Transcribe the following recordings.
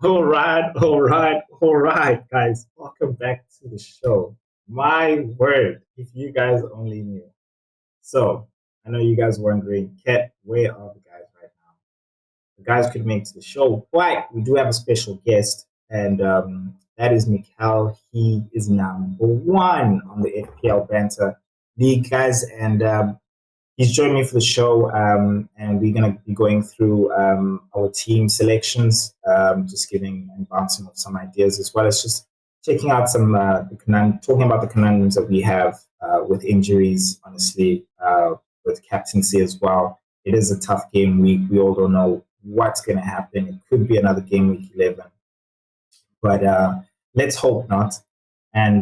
All right, guys. Welcome back to the show. My word, if you guys only knew. So, I know you guys wondering, Kat, where are the guys right now? The guys could make it to the show, but we do have a special guest, and that is Mikhail. He is number one on the FPL Banter League, guys, and he's joined me for the show, and we're going to be going through our team selections, just giving and bouncing off some ideas, as well as just checking out some talking about the conundrums that we have with injuries. Honestly, with captaincy as well, it is a tough game week. We all don't know what's going to happen. It could be another game week 11, but let's hope not. And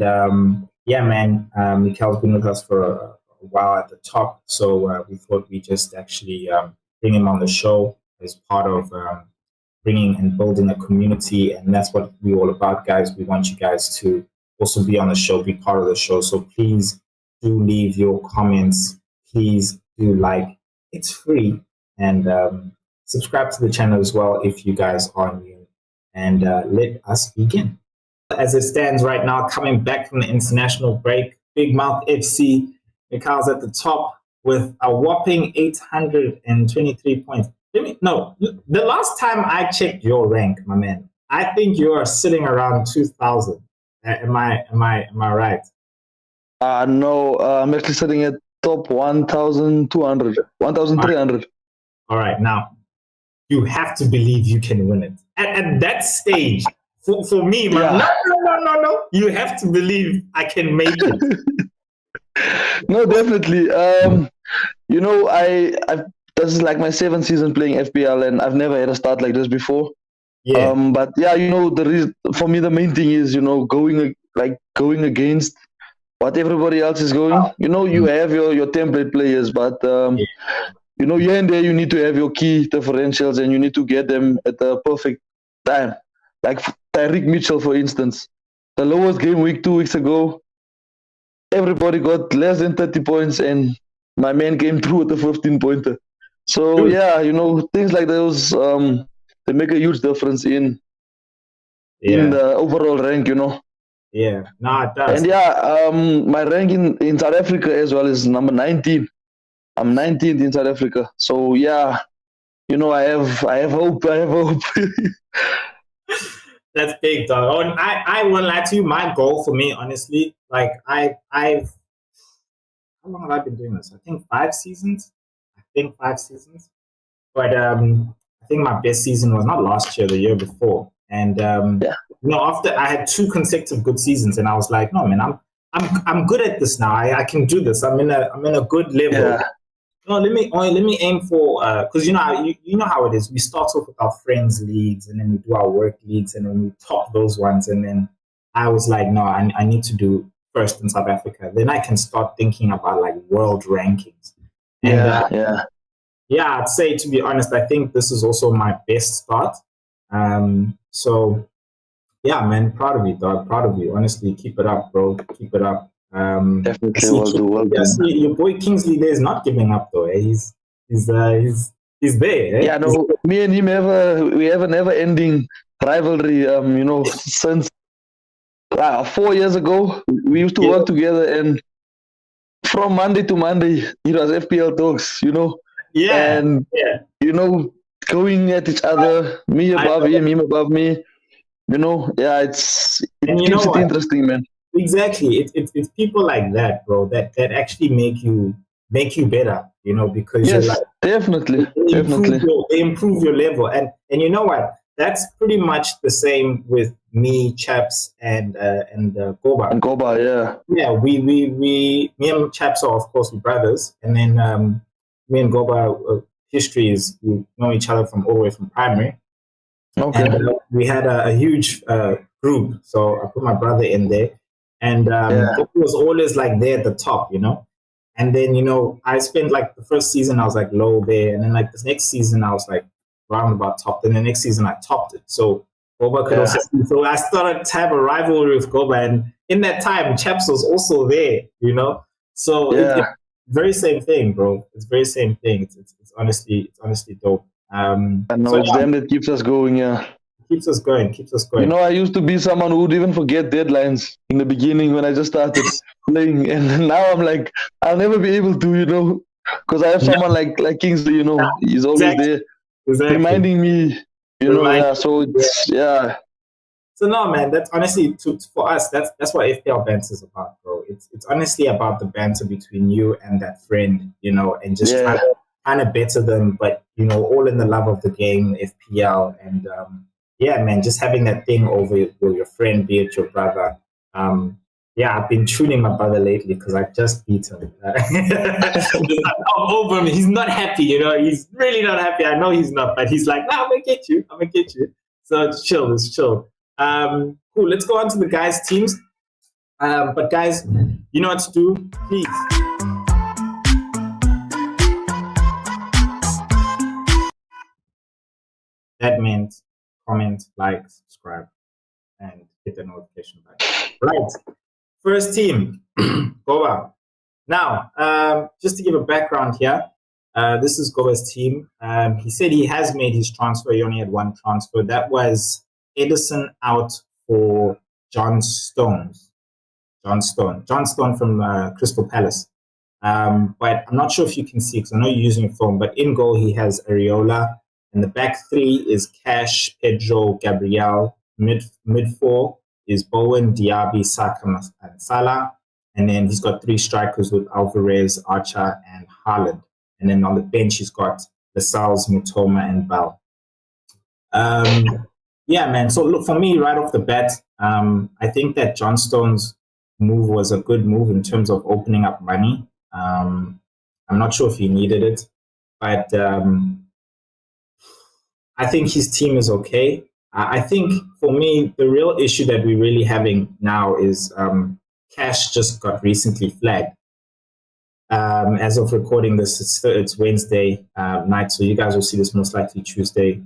yeah, man, Mikhail's been with us for a while at the top, so we thought we just actually bring him on the show as part of bringing and building a community, and that's what we're all about, guys. We want you guys to also be on the show, be part of the show. So please do leave your comments. Please do like. It's free, and subscribe to the channel as well if you guys are new. And let us begin. As it stands right now, coming back from the international break, Big Mouth FC, Mikhail's at the top with a whopping 823 points. No, the last time I checked your rank, my man, I think you are sitting around 2,000. Am I right? No, I'm actually sitting at top 1,200, 1,300. All right, now you have to believe you can win it. At that stage, for me, man, no. You have to believe I can make it. No, definitely. This is like my 7th season playing FPL, and I've never had a start like this before. Yeah. But yeah, for me the main thing is going against what everybody else is going. You have your template players, but here and there you need to have your key differentials, and you need to get them at the perfect time. Like Tyreek Mitchell, for instance, the lowest game week 2 weeks ago, everybody got less than 30 points, and my man came through with a 15-pointer. So yeah, things like those, they make a huge difference in the overall rank. Yeah, no, it does. And yeah, my rank in South Africa as well is number 19. I'm 19th in South Africa. So yeah, I have hope. I have hope. That's big, dog. Oh, and I won't lie to you. My goal for me, honestly, like I've how long have I been doing this? I think 5 seasons. But I think my best season was not last year, the year before. And after I had 2 consecutive good seasons, and I was like, no, man, I'm good at this now. I can do this. I'm in a good level. Yeah. No, let me aim for because you know how it is. We start off with our friends leagues, and then we do our work leagues, and then we top those ones. And then I was like, no, I need to do first in South Africa. Then I can start thinking about like world rankings. And, yeah, I'd say, to be honest, I think this is also my best start. So yeah, man, proud of you, dog. Proud of you. Honestly, keep it up, bro. Keep it up. Definitely will do. See, your boy Kingsley there is not giving up though. Eh? He's there. Eh? Yeah, no, me and him we have a never-ending rivalry. Since 4 years ago, we used to work together, and from Monday to Monday, it was FPL talks. Yeah. And going at each other, me above him above me. It keeps it interesting, man. Exactly. It's people like that, bro, that actually make you better, because yes, you're like, definitely. They improve your level. And you know what? That's pretty much the same with me, Chaps, and Goba. And Goba, yeah. Yeah, me and Chaps are, of course, brothers. And then me and Goba, history is we know each other from all the way from primary. Okay. And we had a huge group. So I put my brother in there. And Goba was always like there at the top, And then, I spent like the first season, I was like low there. And then like this next season, I was like round about top. Then the next season, I topped it. So Goba could also. So I started to have a rivalry with Goba. And in that time, Chaps was also there, So it's very same thing, bro. It's very same thing. It's honestly dope. I know it's them that keeps us going, yeah. Keeps us going. Keeps us going. I used to be someone who would even forget deadlines in the beginning when I just started playing, and now I'm like, I'll never be able to, because I have Yeah, someone like Kingsley, he's always exactly. there Exactly. reminding me, Remind. yeah. So Yeah. it's yeah, So no, man. That's honestly for us. That's what FPL banter is about, bro. It's honestly about the banter between you and that friend, and just trying yeah, to better them, but all in the love of the game, FPL, and yeah, man, just having that thing over with your friend, be it your brother. Um, yeah, I've been tuning my brother lately because I just beat him. I'm over him. He's not happy, He's really not happy. I know he's not, but he's like, "No, I'm gonna get you. I'm gonna get you." So it's chill. It's chill. Cool. Let's go on to the guys' teams. But guys, you know what to do. Please that meant comment, like, subscribe, and hit the notification button. Right. First team, Goba. Now, just to give a background here, this is Goba's team. He said he has made his transfer. He only had one transfer. That was Edison out for John Stones. John Stone from Crystal Palace. But I'm not sure if you can see because I know you're using your phone. But in goal, he has Areola. And the back three is Cash, Pedro, Gabriel. Mid four is Bowen, Diaby, Saka, and Salah. And then he's got three strikers with Alvarez, Archer, and Haaland. And then on the bench, he's got Lascelles, Mutoma, and Bell. Yeah, man. So look, for me, right off the bat, I think that John Stone's move was a good move in terms of opening up money. I'm not sure if he needed it, but I think his team is okay. I think for me, the real issue that we're really having now is Cash just got recently flagged. As of recording this, it's Wednesday night, so you guys will see this most likely Thursday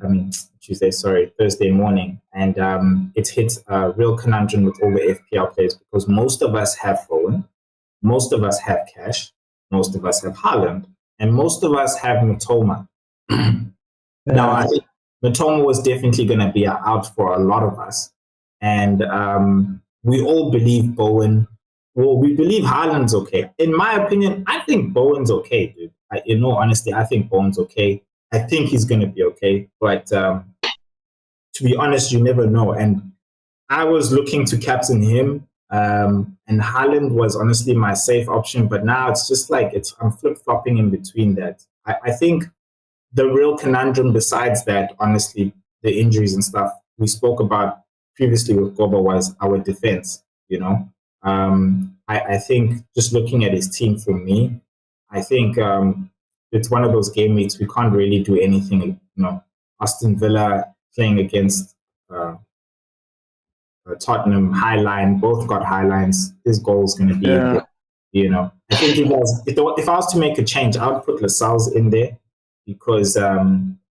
morning. And it hits a real conundrum with all the FPL players because most of us have Bowen, most of us have Cash, most of us have Haaland, and most of us have Matoma. Now, I think Matoma was definitely going to be out for a lot of us. And we all believe Bowen. Well, we believe Haaland's okay. In my opinion, I think Bowen's okay, dude. In all honesty, I think Bowen's okay. I think he's going to be okay. But to be honest, you never know. And I was looking to captain him. And Haaland was honestly my safe option. But now it's just like I'm flip-flopping in between that. I think the real conundrum besides that, honestly, the injuries and stuff we spoke about previously with Goba was our defense, I think just looking at his team for me, I think it's one of those game weeks we can't really do anything. Aston Villa playing against Tottenham high line, both got high lines. His goal is going to be in there. I think if I was to make a change, I would put Lascelles in there because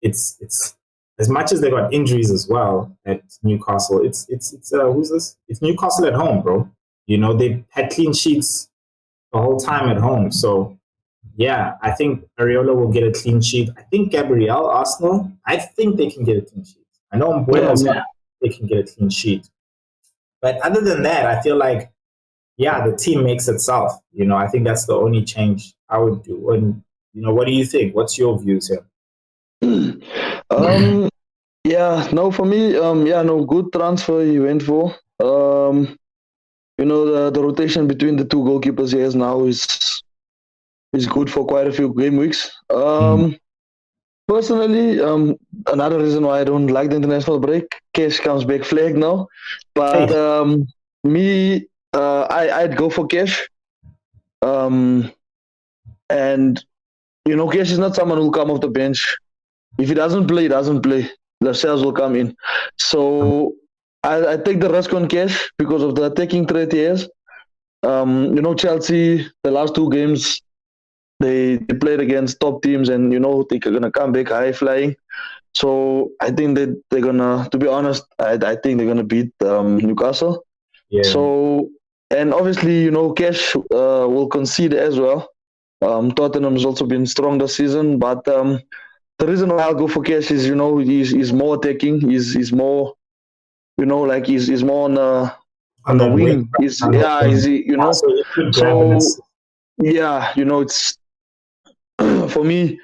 it's as much as they got injuries as well at Newcastle. It's who's this? It's Newcastle at home, bro. They had clean sheets the whole time at home. So yeah, I think Areola will get a clean sheet. I think Gabriel, Arsenal, I think they can get a clean sheet. I know Buenos they can get a clean sheet. But other than that, I feel like, yeah, the team makes itself. I think that's the only change I would do. And, what do you think? What's your views here? Yeah, no, for me, good transfer he went for. The rotation between the two goalkeepers he has now is good for quite a few game weeks. Personally, another reason why I don't like the international break, Cash comes back flag now. But I'd go for Cash. And Cash is not someone who'll come off the bench. If he doesn't play, he doesn't play. The sales will come in. So I take the risk on Cash because of the attacking threat he has. Chelsea, the last two games, they played against top teams and, they're going to come back high flying. So I think that they're going to be honest, I think they're going to beat Newcastle. Yeah. So, and obviously, Cash will concede as well. Tottenham's also been strong this season, but the reason why I'll go for Cash is, he's more attacking, he's more like he's more On on the that wing, wing. He's on the yeah, wing. So you could grab an So assist. yeah, it's for me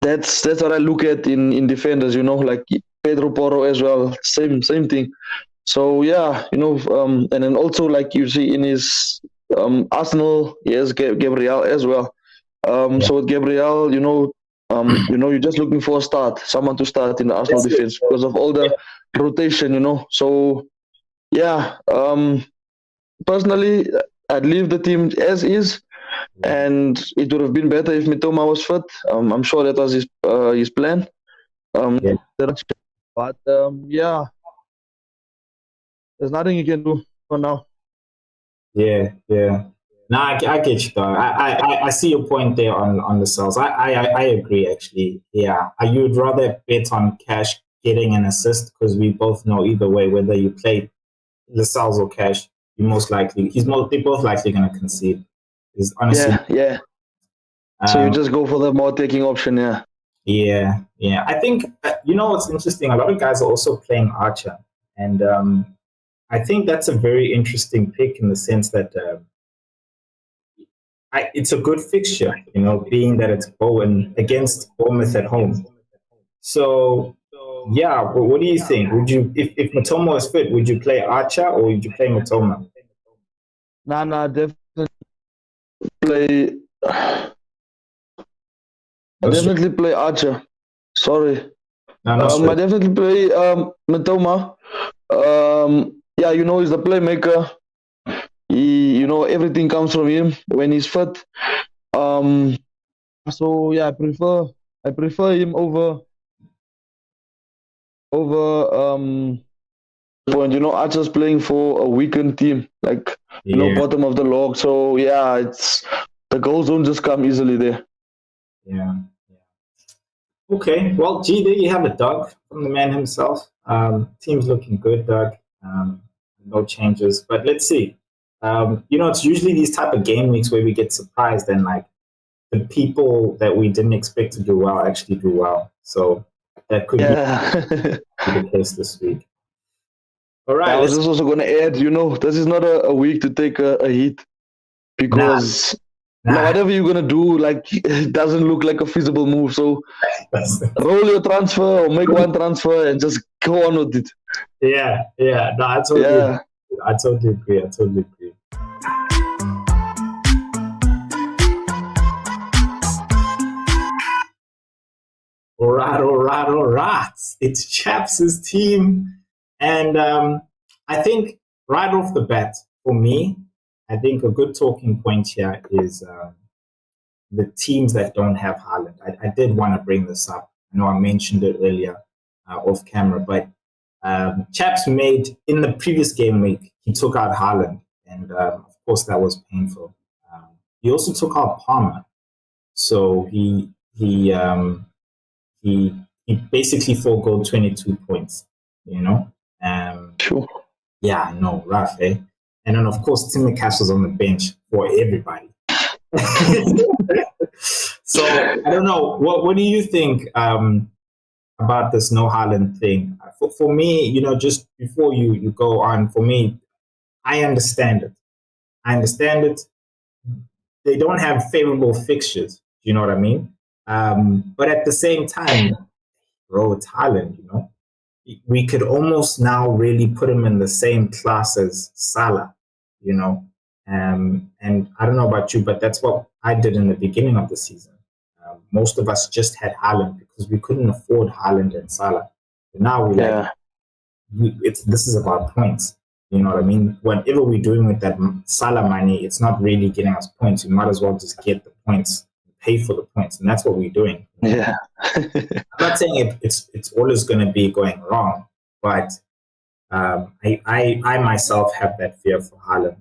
that's what I look at in defenders. Like Pedro Porro as well. Same thing. So yeah, and then also like you see in his Arsenal, he has Gabriel as well. Yeah. So with Gabriel, you're just looking for a start, someone to start in the Arsenal That's it. defense because of all Yeah. the rotation. So yeah, personally, I'd leave the team as is, Yeah. and it would have been better if Mitoma was fit. I'm sure that was his plan. Um, Yeah. but yeah, there's nothing you can do for now. Yeah. Yeah. No, I get you though. I see your point there on the cells. I agree actually. Yeah. You'd rather bet on Cash getting an assist because we both know either way, whether you play Lascelles or Cash, they're both likely going to concede. Is honestly, Yeah. So you um, just go for the more taking option, yeah. yeah. I think what's interesting. A lot of guys are also playing Archer, and I think that's a very interesting pick in the sense that it's a good fixture. Being that it's Bowen against Bournemouth at home. So yeah, what do you think? Would you, if Matoma was fit, would you play Archer or would you play Matoma? Nah, definitely play. I No stress. definitely play Archer. Sorry. No, no I stress. definitely play Matoma. Yeah, he's the playmaker. Everything comes from him when he's fit. Um, so yeah, I prefer him over point. Archer's playing for a weakened team, like Yeah, bottom of the log. So yeah, it's the goals don't just come easily there. yeah. Okay, well, gee, there you have it, Doug, from the man himself. Team's looking good, Doug. No changes, but let's see. It's usually these type of game weeks where we get surprised and like the people that we didn't expect to do well actually do well. So that could be Yeah. the case this week. All I right, was let's just also going to add, this is not a week to take a hit nah, because nah. whatever you're going to do, like, it doesn't look like a feasible move. So roll your transfer or make one transfer and just go on with it. Yeah. No, Yeah. I totally agree. I totally agree. All right. It's Chaps' team. And I think right off the bat, for me, I think a good talking point here is the teams that don't have Haaland. I did want to bring this up. I know I mentioned it earlier off camera, but Chaps made in the previous game week, he took out Haaland. And of course, that was painful. He also took out Palmer. So he he basically forego 22 points, you know. Sure. Yeah, no, rough, eh? And then of course Timmy Cash was on the bench for everybody. So I don't know. What do you think about this no Haaland thing? For me, just before you go on, for me, I understand it. I understand it. They don't have favorable fixtures. You know what I mean? But at the same time, bro, it's Haaland. We could almost now really put him in the same class as Salah. You know, and I don't know about you, but that's what I did in the beginning of the season. Most of us just had Haaland because we couldn't afford Haaland and Salah. But now we're like, Yeah. this is about points. You know what I mean? Whatever we're doing with that Salah money, it's not really getting us points. We might as well just get the points, pay for the points, and that's what we're doing. Yeah. I'm not saying it's always going to be going wrong, but I myself have that fear for Haaland.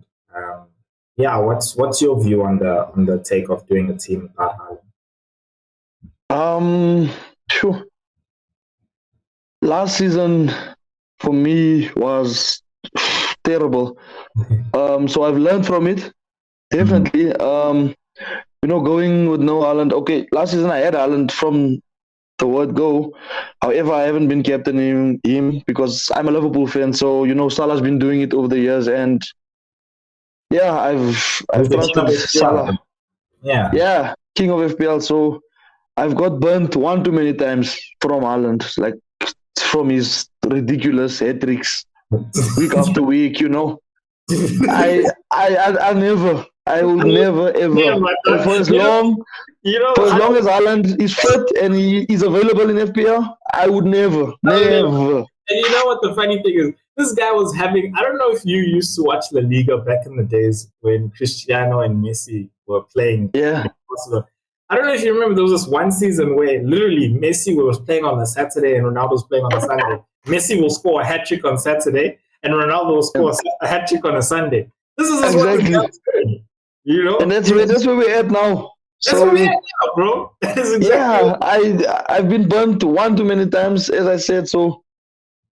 Yeah, what's your view on the take of doing a team without Haaland? Sure. Last season for me was terrible. So I've learned from it. Definitely. Going with no Haaland. Okay, last season I had Haaland from the word go. However, I haven't been captaining him because I'm a Liverpool fan. So Salah's been doing it over the years, and yeah, He's I've the king of trusted FPL. Salah. Yeah. Yeah, king of FPL. So I've got burnt one too many times from Haaland, like from his ridiculous hat tricks week after week. I will never Yeah, ever my dog. for as long I don't. as Haaland is fit and he is available in FPL, I would never, I'll never. never. And you know what the funny thing is? This guy was having. I don't know if you used to watch La Liga back in the days when Cristiano and Messi were playing. Yeah, I don't know if you remember. There was this one season where literally Messi was playing on a Saturday and Ronaldo was playing on a Sunday. Messi will score a hat trick on Saturday and Ronaldo will score a hat trick on a Sunday. This is what this exactly. guy's doing. And that's where we're at now. That's what we So are now, bro. That is exactly. yeah, I've been burnt one too many times, as I said. So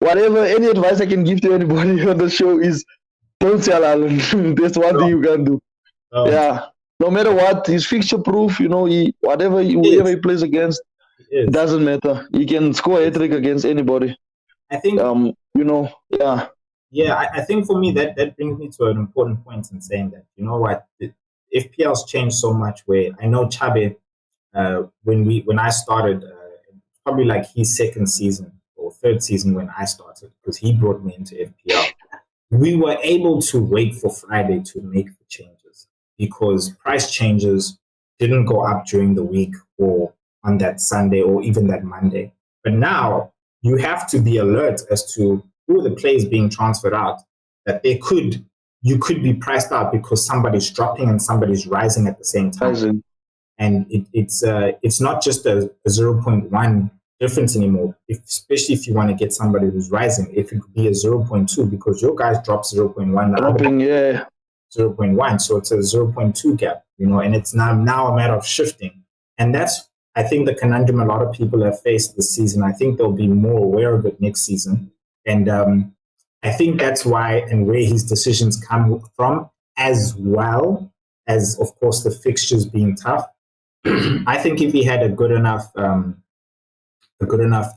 whatever, any advice I can give to anybody on the show is don't sell Alan. That's one thing you can do. Um, Yeah. No matter what, he's fixture proof. it Whoever is. he plays against, It it is. doesn't matter. He can score a hat trick against anybody. I think. Yeah. Yeah, I think for me that brings me to an important point in saying that you know what, FPL's changed so much. Where I know Chabe, when I started, probably like his second season or third season when I started, because he brought me into FPL. We were able to wait for Friday to make the changes because price changes didn't go up during the week or on that Sunday or even that Monday. But now you have to be alert as to who the players being transferred out, that you could be priced out because somebody's dropping and somebody's rising at the same time. And it's not just a zero point 0.1 difference anymore, especially if you want to get somebody who's rising. It could be a 0.2 because your guys drop 0.1, the other Dropping, yeah. 0.1. So it's a 0.2 gap, and it's now a matter of shifting. And that's, I think, the conundrum a lot of people have faced this season. I think they'll be more aware of it next season. And I think that's why and where his decisions come from, as well as, of course, the fixtures being tough. I think if he had a good enough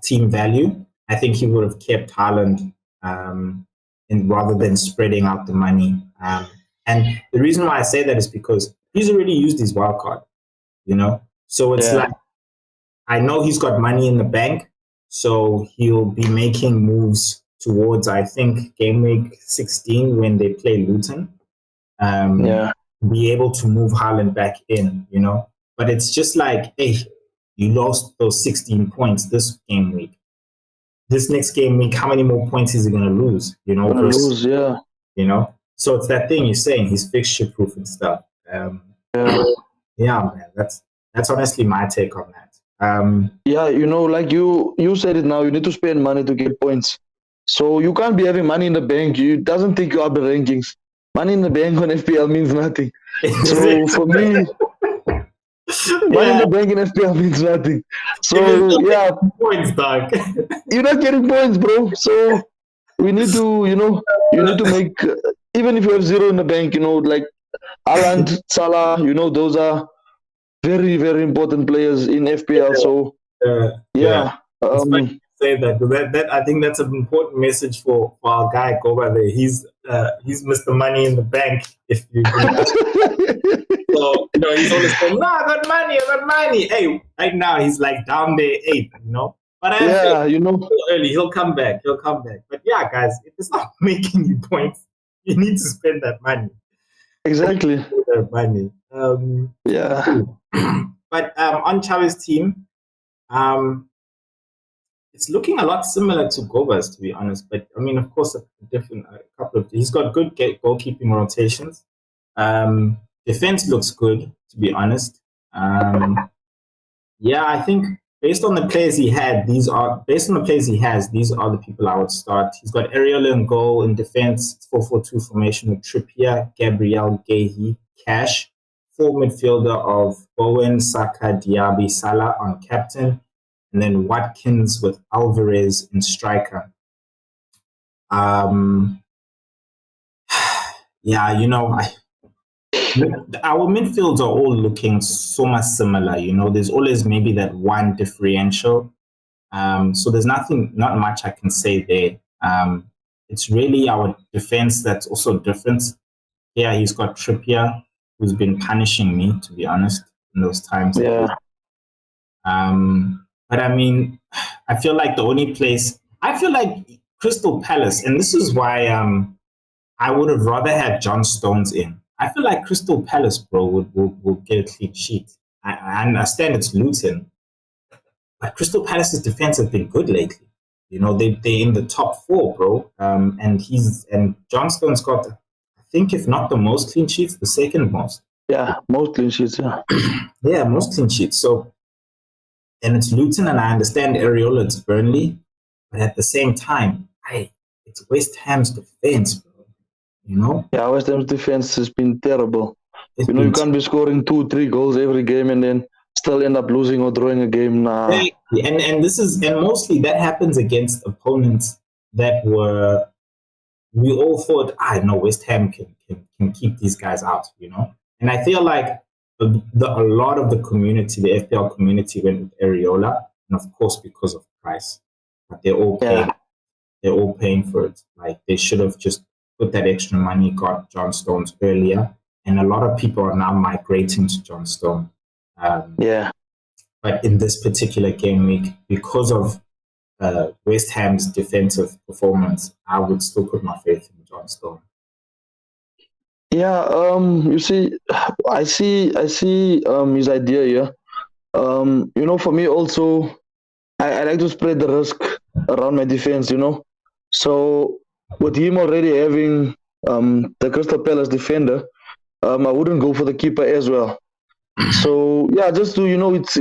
team value, I think he would have kept Haaland, and rather than spreading out the money. And the reason why I say that is because he's already used his wild card, So it's like, I know he's got money in the bank, so he'll be making moves towards, I think, Gameweek 16 when they play Luton. Be able to move Haaland back in, But it's just like, hey, you lost those 16 points this game week. This next game week, how many more points is he going to lose? So it's that thing you're saying, he's fixture proof and stuff. Yeah, man, that's honestly my take on that. Like you said it now, you need to spend money to get points. So you can't be having money in the bank. It doesn't take you up the rankings. Money in the bank on FPL means nothing. So for me, money in the bank in FPL means nothing. So yeah, points, dog. You're not getting points, bro. So we need to, you need to make even if you have zero in the bank, like Haaland, Salah, those are very, very important players in FPL. So yeah. It's funny you say that I think that's an important message for our guy Goba there. He's Mr. Money in the Bank. If you so he's always saying, "No, I got money." Hey, right now he's like down there 8, But I have early. He'll come back. But yeah, guys, if it's not making you points, you need to spend that money. Exactly. That money. Yeah. But on Chavez's team, it's looking a lot similar to Goba's, to be honest. But I mean, of course, he's got good goalkeeping rotations. Defense looks good, to be honest. Yeah, I think based on the players he has, these are the people I would start. He's got Areola in goal. In defense, 4-4-2 formation with Trippier, Gabriel, Gehi, Cash. 4 midfielder of Bowen, Saka, Diaby, Salah on captain. And then Watkins with Alvarez in striker. Yeah, Our midfields are all looking so much similar. You know, there's always maybe that one differential. So there's not much I can say there. It's really our defense that's also different. Yeah, he's got Trippier, who's been punishing me, to be honest, in those times. Yeah, But I mean, I feel like the only place I feel like Crystal Palace, and this is why I would have rather had John Stones in. I feel like Crystal Palace, bro, would get a clean sheet. I understand it's Luton, but Crystal Palace's defense has been good lately. You know, they're in the top four, bro. And John Stone's got, I think, if not the most clean sheets, the second most. yeah, most clean sheets. Yeah, Yeah, most clean sheets. So, and it's Luton, and I understand Areola, it's Burnley, but at the same time, it's West Ham's defense, bro. You know, yeah. West Ham's defense has been terrible. it's You know, been you can't be scoring 2, 3 goals every game and then still end up losing or drawing a game. Nah. exactly. And mostly that happens against opponents that were we all thought, no, West Ham can keep these guys out, you know. And I feel like a lot of the community, the FPL community, went with Areola, and of course because of price, but they're all paying for it. Like they should have just put that extra money, got John Stones earlier, and a lot of people are now migrating to John Stone. Yeah. But in this particular game week, because of West Ham's defensive performance, I would still put my faith in John Stone. Yeah, you see, I see his idea here. You know, for me also, I like to spread the risk around my defense, you know. So with him already having the Crystal Palace defender, I wouldn't go for the keeper as well. So yeah, just to, you know, it's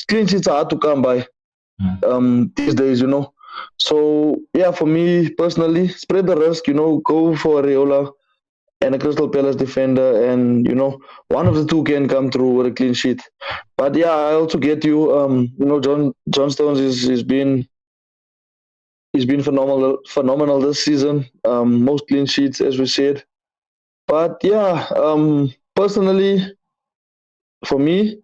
clean sheets are hard to come by these days, you know. So yeah, for me personally, spread the risk, you know, go for Areola and a Crystal Palace defender, and you know, one of the two can come through with a clean sheet. But yeah, I also get you. You know, John Stones is been he's been phenomenal this season. Most clean sheets, as we said. But yeah, personally, for me,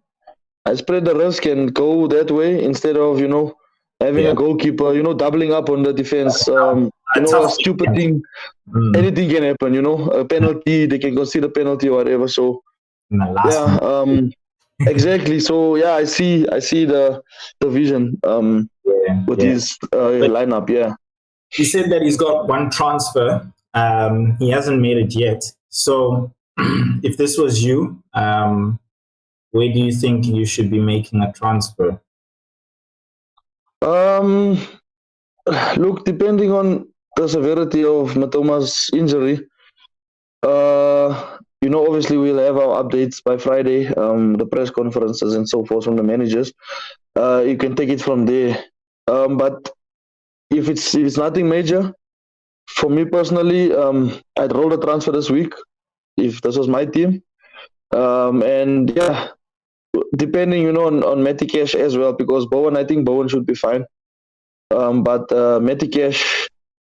I spread the risk and go that way instead of, you know, having Yeah, a goalkeeper, you know, doubling up on the defense. You a know, a tough stupid weekend. thing, anything can happen, you know, a penalty, they can consider penalty or whatever. So In the last yeah, minute. exactly. So yeah, I see the vision Yeah, with yeah. his But lineup. Yeah. he said that he's got one transfer. He hasn't made it yet. So if this was you, where do you think you should be making a transfer? Um, look, depending on the severity of Matoma's injury, you know, obviously we'll have our updates by Friday, the press conferences and so forth from the managers. You can take it from there. But if it's nothing major, for me personally, I'd roll the transfer this week if this was my team. And yeah, depending, you know, on Matty Cash as well, because Bowen, I think Bowen should be fine. But Matty Cash,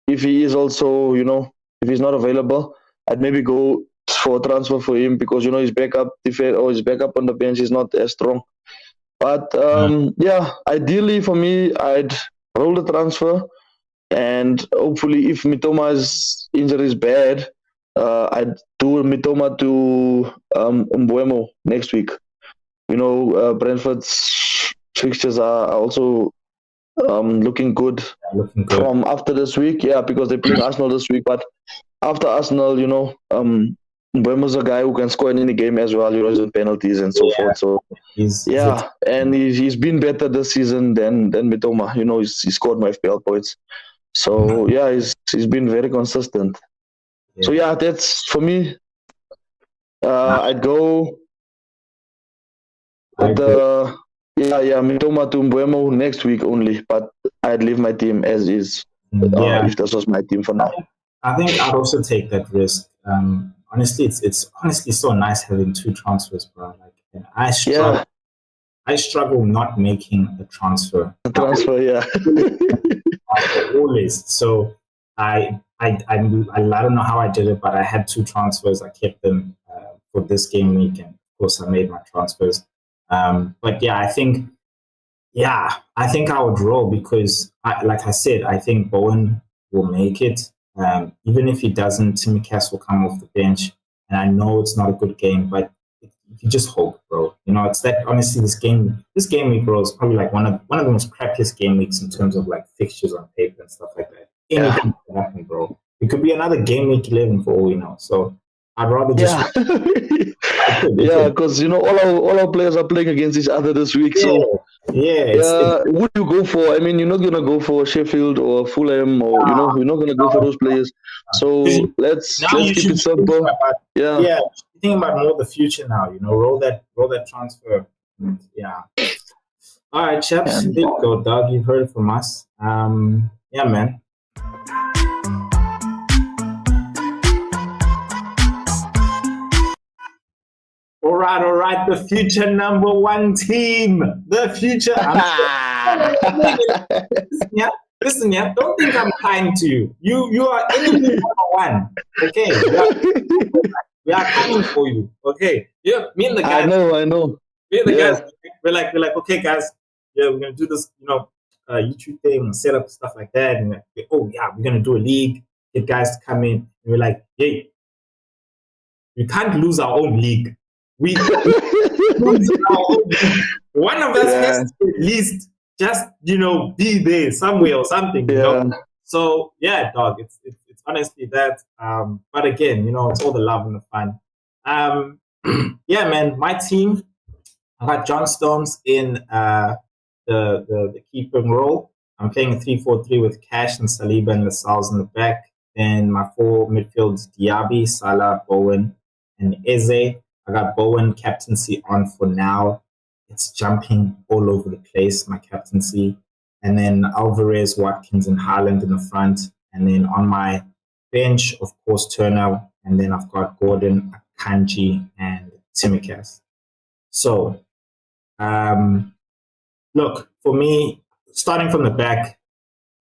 if he is also, you know, if he's not available, I'd maybe go for a transfer for him because, you know, his backup defense or his backup on the bench is not as strong. But yeah, ideally for me, I'd roll the transfer, and hopefully, if Mitoma's injury is bad, I'd do Mitoma to Mbuemo next week. You know, Brentford's fixtures are also looking good Looking good. from after this week. Yeah, because they're playing Arsenal this week. But after Arsenal, you know, Mbuemo's a guy who can score in any game as well. You know, in penalties and so Yeah, forth. So he's a yeah, and he's been better this season than Mitoma. You know, he scored my FPL points. So yeah, he's been very consistent. So yeah. yeah, that's for me. I, I'd go I with agree. the Mitoma to Mbuemo next week only, but I'd leave my team as is. Yeah, If this was my team for now. I think I'd also take that risk. Honestly, it's honestly so nice having two transfers, bro. Like, and Yeah, I struggle not making a transfer. the transfer. Yeah, Always. So I I don't know how I did it, but I had 2 transfers. I kept them for this game week, and of course I made my transfers. But yeah, I think I would roll because, like I said, I think Bowen will make it. Even if he doesn't, Timmy will come off the bench, and I know it's not a good game, but you just hope, bro. You know, it's that honestly, this game week, bro, is probably like one of the most crappiest game weeks in terms of like fixtures on paper and stuff like that. Anything can happen, bro. It could be another game week 11 for all we know. So I'd rather just yeah, because you know all our players are playing against each other this week. So what do you go for? I mean, you're not gonna go for Sheffield or Fulham, or you know, you're not gonna go for those players. So let's keep it simple. Yeah, thinking about more the future now. You know, roll that transfer. Yeah. All right, chaps. There you go, Doug. You've heard it from us. Yeah, man. All right. The future #1 team. The future. Listen, don't think I'm kind to you. You are enemy #1. Okay. We are coming for you. Okay. Yeah, me and the guys. I know. Me and the guys, we're like, okay, guys, yeah, we're gonna do this, you know, YouTube thing, set up stuff like that, and we're gonna do a league, get guys to come in, and we're like, hey, we can't lose our own league. We lose our own league. One of us has to at least just, you know, be there somewhere or something. You know? So yeah, dog, it's honestly that. But again, you know, it's all the love and the fun. Yeah, man, my team, I got John Stones in the keeping role. I'm playing a 3-4-3 with Cash and Saliba and Lascelles in the back. Then my 4 midfields, Diaby, Salah, Bowen, and Eze. I got Bowen captaincy on for now. It's jumping all over the place, my captaincy. And then Alvarez, Watkins, and Haaland in the front. And then on my bench, of course, Turner. And then I've got Gordon, Kanji, and Tsimikas. So, look, for me, starting from the back,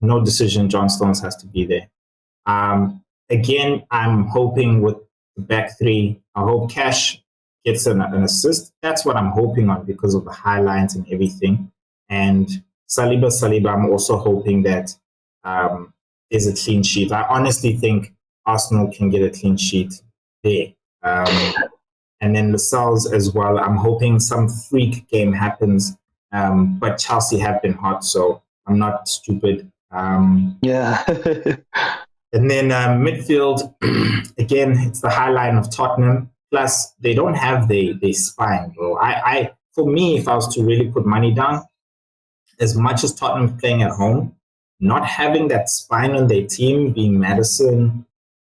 no decision. John Stones has to be there. Again, I'm hoping with the back 3, I hope Cash gets an assist. That's what I'm hoping on because of the highlights and everything. And Saliba, I'm also hoping that there's a clean sheet. I honestly think Arsenal can get a clean sheet there. And then Lascelles as well. I'm hoping some freak game happens. But Chelsea have been hot, so I'm not stupid. Yeah. And then midfield, again, it's the high line of Tottenham. Plus, they don't have the spine, bro. For me, if I was to really put money down, as much as Tottenham playing at home, not having that spine on their team, being Maddison,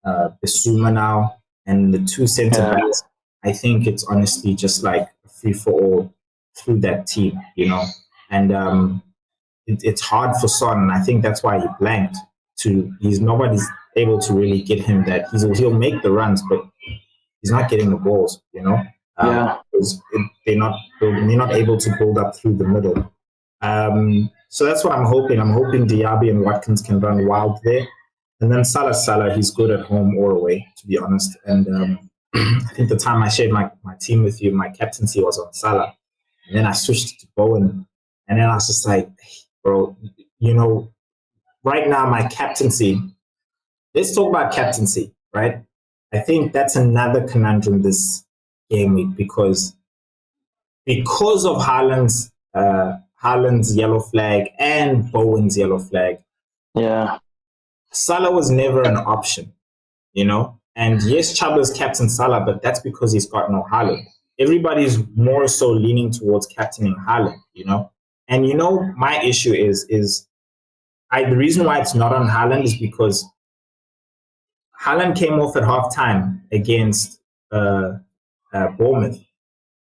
Bissouma now, and the 2 centre backs, I think it's honestly just like a free-for-all through that team, you know. And it's hard for Son, and I think that's why he blanked. Nobody's able to really get him that. He'll make the runs, but he's not getting the balls, you know. Because they're not able to build up through the middle. So that's what I'm hoping. I'm hoping Diaby and Watkins can run wild there. And then Salah, he's good at home or away, to be honest. And I think the time I shared my team with you, my captaincy was on Salah. And then I switched to Bowen. And then I was just like, hey, bro, you know, right now my captaincy, let's talk about captaincy, right? I think that's another conundrum this game week because of Haaland's yellow flag and Bowen's yellow flag. Yeah. Salah was never an option, you know? And yes, Chaba's captain Salah, but that's because he's got no Haaland. Everybody's more so leaning towards captaining Haaland, you know? And you know, my issue is the reason why it's not on Haaland is because Haaland came off at halftime against Bournemouth.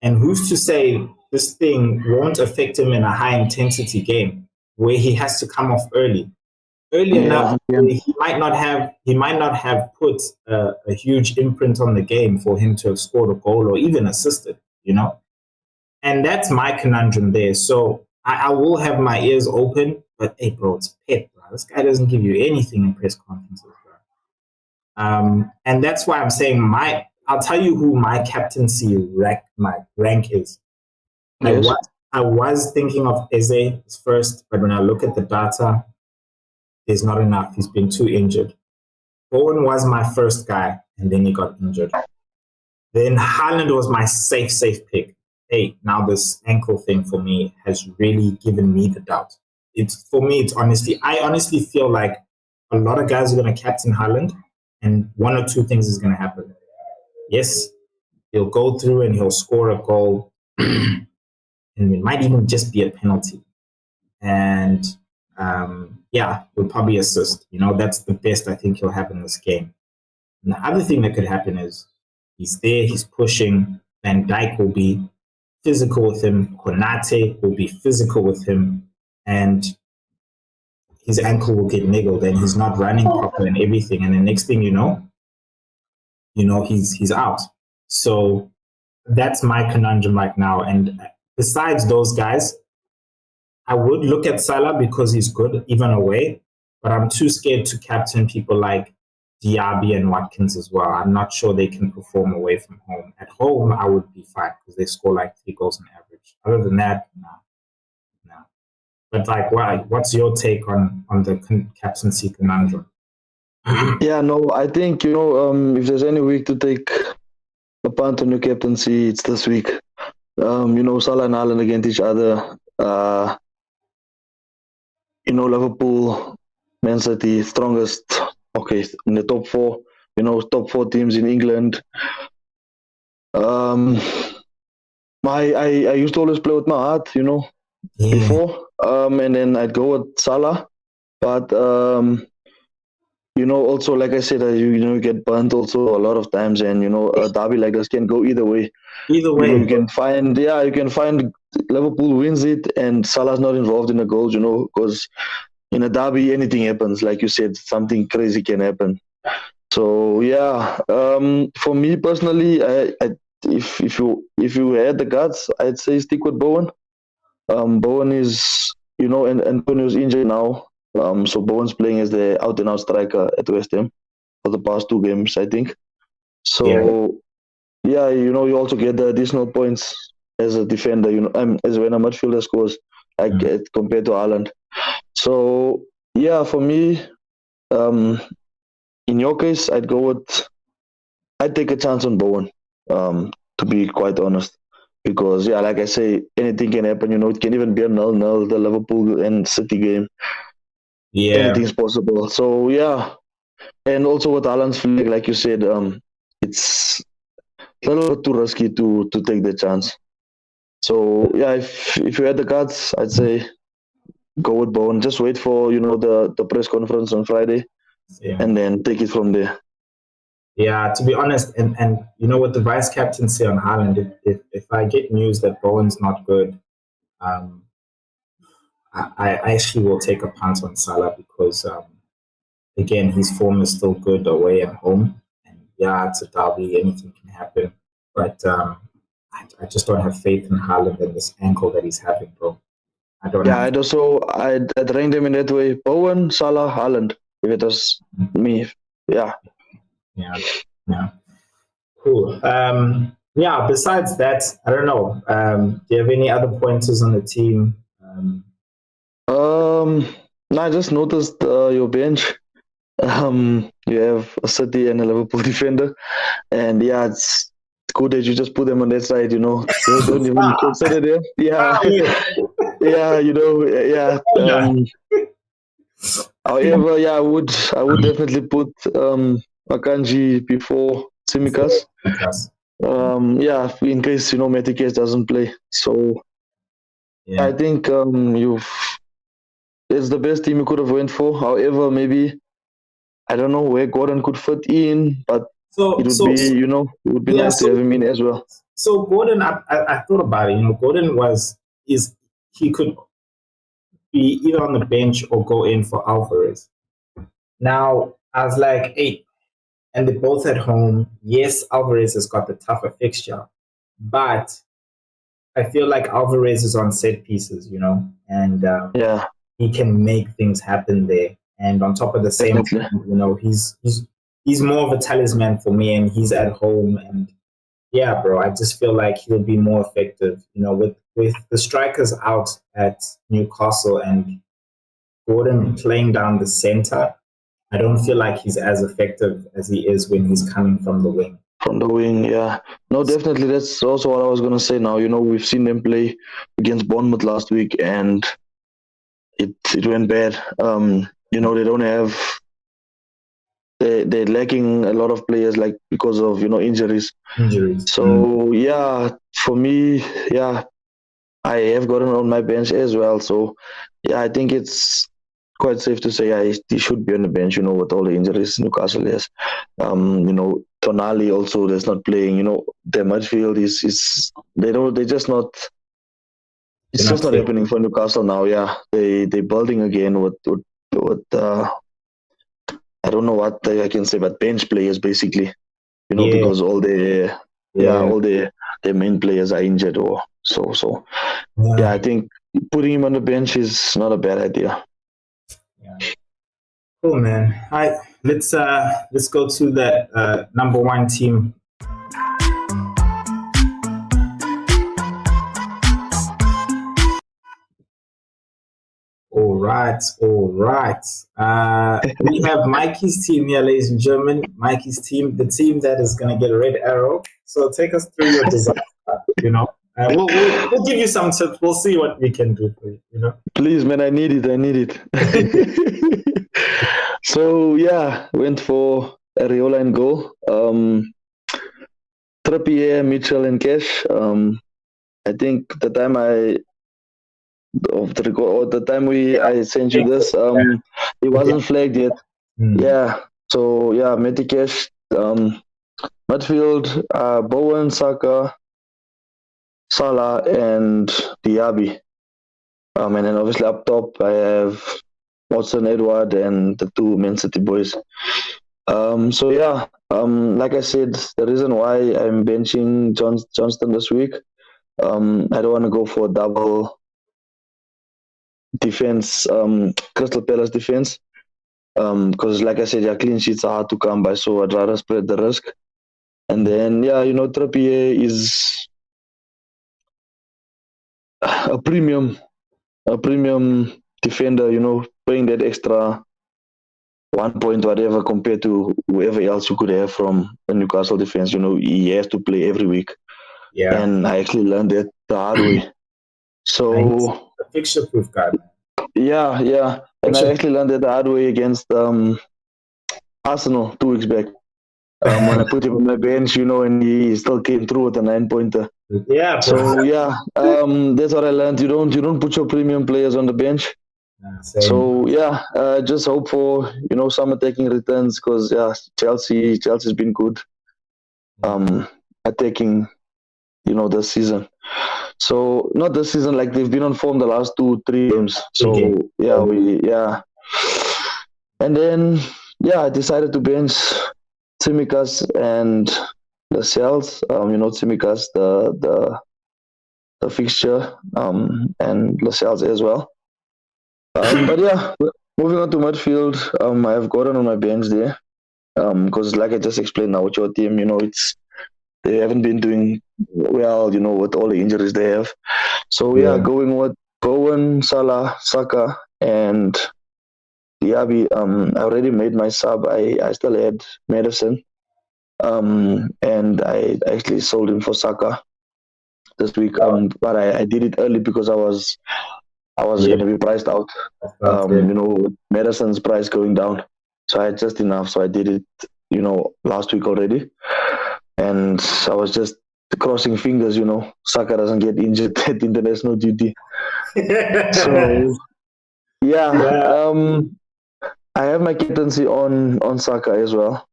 And who's to say this thing won't affect him in a high-intensity game where he has to come off early enough. He might not have put a huge imprint on the game for him to have scored a goal or even assisted, you know? And that's my conundrum there. So I will have my ears open, but hey, bro, it's Pep, bro. This guy doesn't give you anything in press conferences, bro. And that's why I'm saying I'll tell you who my captaincy my rank is. I Yes. was I was thinking of Eze first, but when I look at the data, there's not enough. He's been too injured. Bowen was my first guy, and then he got injured. Then Haaland was my safe pick. Hey, now this ankle thing for me has really given me the doubt. I honestly feel like a lot of guys are going to captain Haaland, and one or two things is going to happen. Yes, he'll go through and he'll score a goal, and it might even just be a penalty. And yeah, he'll probably assist. That's the best I think he'll have in this game. And the other thing that could happen is he's there, he's pushing. Van Dijk will be physical with him. Konate will be physical with him. And his ankle will get niggled and he's not running proper and everything. And the next thing you know, he's out. So that's my conundrum right now. And besides those guys, I would look at Salah because he's good even away, but I'm too scared to captain people like Diaby and Watkins as well. I'm not sure they can perform away from home. At home, I would be fine because they score like 3 goals on average. Other than that, no. But like, what's your take on the captaincy conundrum? Yeah, no, I think if there's any week to take a punt on your captaincy, it's this week. Salah and Haaland against each other. Liverpool, Man City, strongest. Okay, in the top 4. Top 4 teams in England. I used to always play with my heart, before. And then I'd go with Salah, but also like I said, you get burnt also a lot of times, and a derby like this can go either way. Either way, you can find Liverpool wins it and Salah's not involved in the goals, because in a derby anything happens. Like you said, something crazy can happen. So yeah, for me personally, if you had the guts, I'd say stick with Bowen. Bowen is and Antonio's injured now. So Bowen's playing as the out and out striker at West Ham for the past 2 games, I think. So yeah, you also get the additional points as a defender, as when a midfielder scores, like compared to Haaland. So yeah, for me, in your case, I'd take a chance on Bowen, to be quite honest. Because yeah, like I say, anything can happen. It can even be a 0-0, the Liverpool and City game. Yeah, anything's possible. So yeah, and also with Haaland's flag, like you said, it's a little bit too risky to take the chance. So yeah, if you had the cards, I'd say go with Bowen. Just wait for the press conference on Friday, and then take it from there. Yeah, to be honest, and with the vice captaincy on Haaland, if I get news that Bowen's not good, I actually will take a punt on Salah because again, his form is still good away and home, and yeah, it's a derby, anything can happen. But I just don't have faith in Haaland and this ankle that he's having, bro. I don't. Yeah, I'd rank them in that way: Bowen, Salah, Haaland. If it was me, yeah. Yeah. Cool. Yeah. Besides that, I don't know. Do you have any other pointers on the team? No, I just noticed your bench. You have a City and a Liverpool defender, and yeah, it's good that you just put them on that side. You don't even consider them. Yeah, yeah, yeah. However, yeah, I would definitely put Akanji before Tsimikas. Yeah, in case Metikes doesn't play. So yeah. I think it's the best team you could have went for. However, maybe I don't know where Gordon could fit in, but it would be nice to have him in as well. So Gordon, I thought about it. Gordon he could be either on the bench or go in for Alvarez. Now I was like, hey, and they're both at home. Yes, Alvarez has got the tougher fixture, but I feel like Alvarez is on set pieces, and he can make things happen there. And on top of the same, he's more of a talisman for me, and he's at home. And yeah, bro, I just feel like he'll be more effective. With the strikers out at Newcastle and Gordon playing down the center, I don't feel like he's as effective as he is when he's coming from the wing. From the wing, yeah. No, definitely. That's also what I was gonna say. Now, we've seen them play against Bournemouth last week, and it went bad. They don't have. They're lacking a lot of players, like because of injuries. Injuries. So yeah, for me, yeah, I have gotten on my bench as well. So yeah, I think it's quite safe to say he should be on the bench. With all the injuries Newcastle has. Tonali also that's not playing. Their midfield is they're just not. It's They're just not not happening for Newcastle now. Yeah, they're building again with I don't know what I can say, but bench players basically. Yeah, Because all yeah, all their main players are injured or so. Yeah, I yeah, think putting him on the bench is not a bad idea. yeah. Cool, man. All right, let's go to the number one team. All right, all right. We have Mikey's team here, ladies and gentlemen. Mikey's team, the team that is going to get a red arrow. So take us through your disaster. We'll give you some tips. We'll see what we can do for you. Please, man, I need it. So yeah, went for Areola in goal. Trippier, Mitchell, and Cash. I think the time I sent you this, it wasn't flagged yet. Yeah. So yeah, Metikesh, midfield, Bowen, Saka, Salah, and Diaby. And then obviously up top I have Watson, Edward, and the two Man City boys. So yeah, like I said, the reason why I'm benching Johnston this week, I don't want to go for a double defense, Crystal Palace defense, because like I said, yeah, clean sheets are hard to come by, so I'd rather spread the risk. And then yeah, Trippier is a premium defender, paying that extra 1 point whatever compared to whoever else you could have from the Newcastle defense. He has to play every week. Yeah. And I actually learned that the hard way. So a fixture proof guy. Yeah. And I actually learned that the hard way against Arsenal 2 weeks back. When I put him on my bench, and he still came through with a 9-pointer. Yeah. So yeah, that's what I learned. You don't put your premium players on the bench. So yeah, just hope for some attacking returns, because yeah, Chelsea's been good attacking this season. So not this season, like they've been on form the last 2-3 games. So yeah, and then yeah, I decided to bench Tsimikas and Lascelles. Tsimikas the fixture, and Lascelles as well. But yeah, moving on to midfield, I have Gordon on my bench there, because like I just explained now with your team, they haven't been doing well, with all the injuries they have. So yeah, going with Bowen, Salah, Saka, and Diaby. I already made my sub. I still had Madison, and I actually sold him for Saka this week. But I did it early because I was going to be priced out. Madison's price going down, so I had just enough. So I did it, last week already, and I was just crossing fingers. Saka doesn't get injured at international duty. So yeah. I have my captaincy on Saka as well.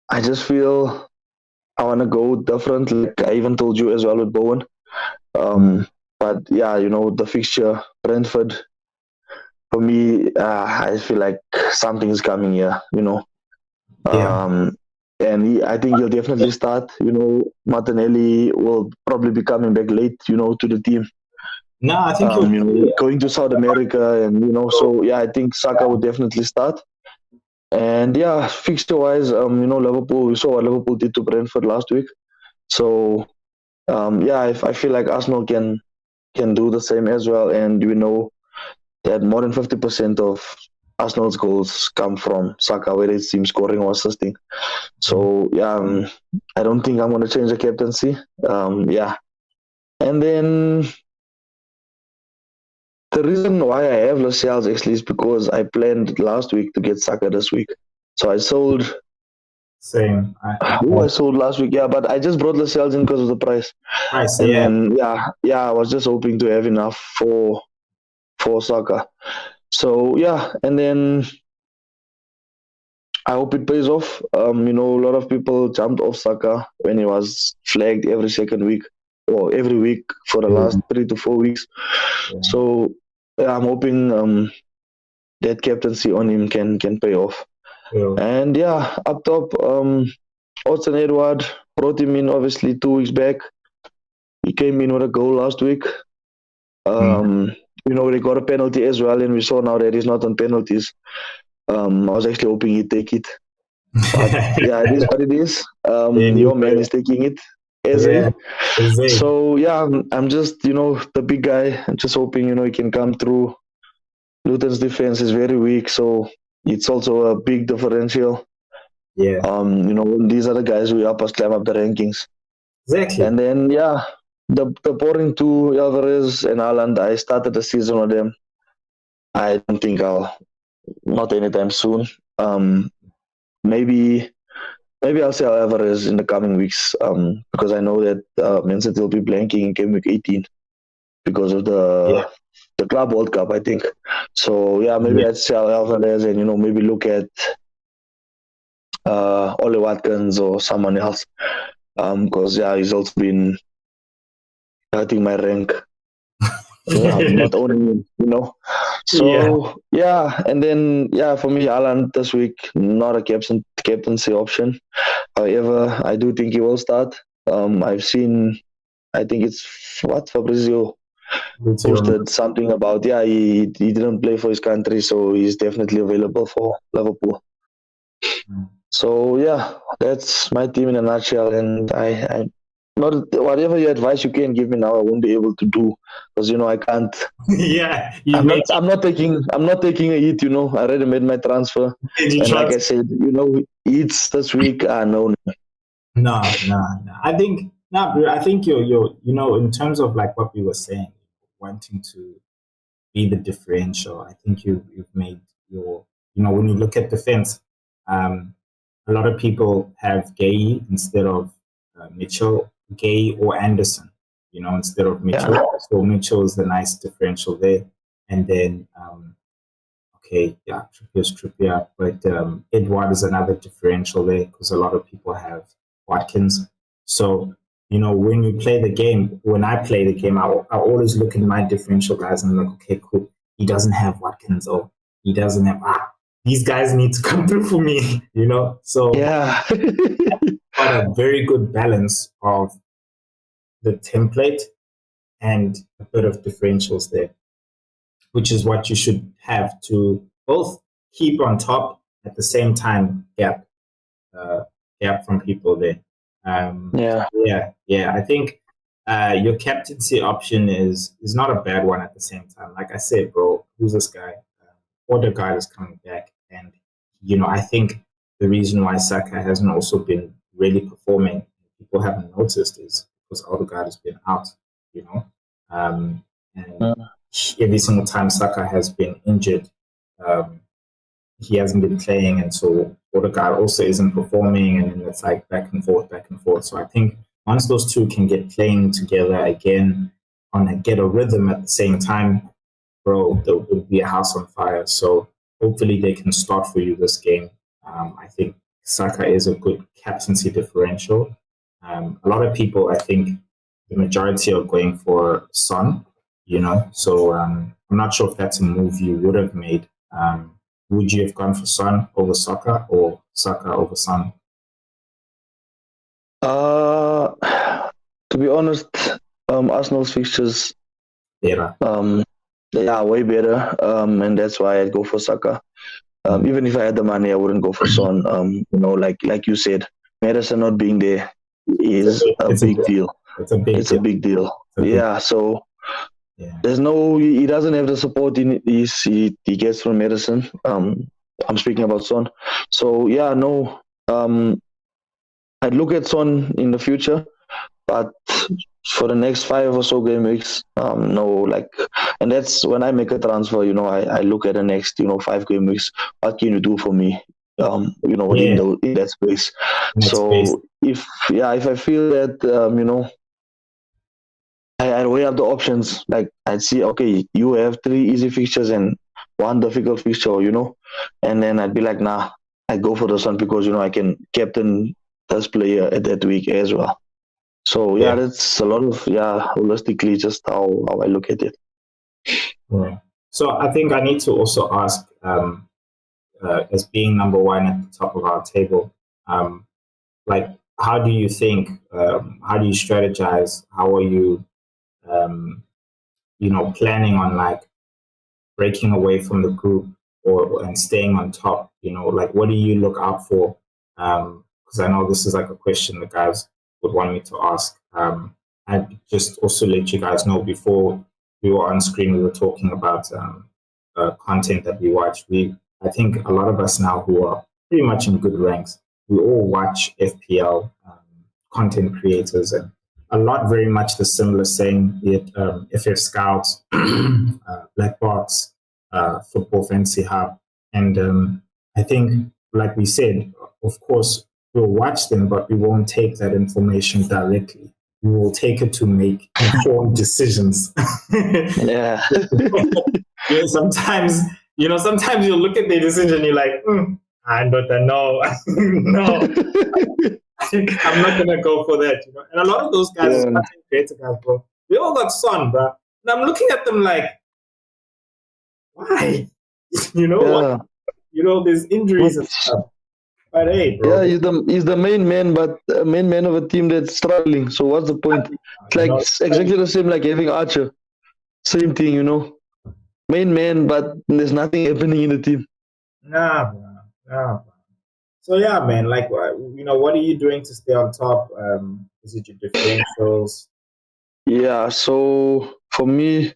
I just feel I want to go different, like I even told you as well with Bowen. But yeah, the fixture, Brentford, for me, I feel like something is coming here, And I think he'll definitely start. Martinelli will probably be coming back late, to the team. No, I think going to South America, and so yeah, I think Saka will definitely start. And yeah, fixture wise, Liverpool. We saw what Liverpool did to Brentford last week. So yeah, I feel like Arsenal can do the same as well. And we know that more than 50% of Arsenal's goals come from Saka, whether it's team scoring or assisting. So yeah, I don't think I'm going to change the captaincy. Yeah, and then the reason why I have Lascelles actually is because I planned last week to get Saka this week. So I sold. Same. Who I sold last week, yeah, but I just brought Lascelles in because of the price. Price, And yeah. then yeah, I was just hoping to have enough for Saka. So yeah, and then I hope it pays off. A lot of people jumped off Saka when he was flagged every second week or every week for the last 3 to 4 weeks. Yeah. So yeah, I'm hoping that captaincy on him can pay off. Yeah. And yeah, up top, Austin Edward brought him in obviously 2 weeks back. He came in with a goal last week. They got a penalty as well, and we saw now that he's not on penalties. I was actually hoping he'd take it. But yeah, it is what it is. Your man is taking it. Yeah. So yeah, I'm just the big guy. I'm just hoping he can come through. Luton's defense is very weak, so it's also a big differential. Yeah. These are the guys who help us climb up the rankings. Exactly. And then yeah, the boring two, Alvarez and Haaland, I started the season with them. I don't think I'll not anytime soon. Maybe I'll sell Alvarez in the coming weeks. Because I know that Man City will be blanking in Gameweek 18 because of the Club World Cup, I think. So yeah, maybe I'd sell Alvarez and maybe look at Ole Watkins or someone else. Because yeah, he's also been hurting my rank. Not only So yeah, and then yeah, for me, Haaland this week not a captaincy option. However, I do think he will start. I've seen, I think it's what Fabrizio posted something about. Yeah, he didn't play for his country, so he's definitely available for Liverpool. So yeah, that's my team in a nutshell, and I not whatever your advice you can give me now, I won't be able to do because I can't. Yeah, I'm not taking a hit. I already made my transfer, and like I said, hits this week. No. I think I think you're in terms of like what we were saying, wanting to be the differential. I think you've made your when you look at defense, a lot of people have Gay instead of Mitchell, Gay or Anderson, instead of Mitchell. Yeah. So Mitchell is the nice differential there, and then Trippier, but Edward is another differential there because a lot of people have Watkins. So when you play the game, when I play the game, I always look at my differential guys and I'm like, okay, cool. He doesn't have Watkins, or he doesn't have these guys need to come through for me, So yeah, got a very good balance of the template and a bit of differentials there, which is what you should have to both keep on top at the same time gap from people there. I think your captaincy option is not a bad one at the same time. Like I said, bro, who's this guy? Odegaard is coming back, and I think the reason why Saka hasn't also been really performing, people haven't noticed, is because Odegaard has been out. And every single time Saka has been injured, he hasn't been playing, and so Odegaard also isn't performing, and then it's like back and forth. So I think once those two can get playing together again, get a rhythm at the same time, bro, there will be a house on fire. So hopefully they can start for you this game. I think Saka is a good captaincy differential. A lot of people, I think, the majority are going for Son. So I'm not sure if that's a move you would have made. Would you have gone for Son over Saka or Saka over Son? To be honest, Arsenal's fixtures better. Way better. And that's why I'd go for Saka. Even if I had the money, I wouldn't go for Son. Like you said, Madison not being there is a big deal. It's a big It's deal. a big deal. It's a big, Yeah. So yeah. there's no. He doesn't have the support he gets from Madison. I'm speaking about Son. So yeah, no. I'd look at Son in the future, but for the next 5 or so game weeks, no, like, and that's when I make a transfer. I look at the next 5 game weeks. What can you do for me? Yeah. In that space. Next space. So if I feel that I weigh up the options. Like I'd see, okay, you have 3 easy fixtures and one difficult fixture, and then I'd be like, nah, I go for this one because I can captain this player at that week as well. So Yeah. that's a lot of holistically just how I look at it. Yeah. So I think I need to also ask, as being number one at the top of our table, like, how do you think? How do you strategize? How are you, planning on like breaking away from the group or and staying on top? Like, what do you look out for? Because I know this is like a question the guys would want me to ask. And just also let you guys know, before we were on screen, we were talking about content that we watch. I think a lot of us now who are pretty much in good ranks, we all watch FPL content creators, and a lot very much the similar, same, be it FF Scouts, Black Box, Football Fancy Hub. And I think, like we said, of course, we'll watch them, but we won't take that information directly. We will take it to make informed decisions. Yeah. Sometimes you'll look at the decision and you're like, I don't know. No. I'm not gonna go for that, And a lot of those guys, content creator guys, bro, they all got Son, bro. And I'm looking at them like, why? What? There's injuries and stuff. But hey, bro. Yeah, he's the main man, but main man of a team that's struggling. So what's the point? It's like exactly the same like having Archer. Same thing, Main man, but there's nothing happening in the team. Nah, bro. Nah. So yeah, man. Like, what are you doing to stay on top? Is it your differentials? Yeah. So for me,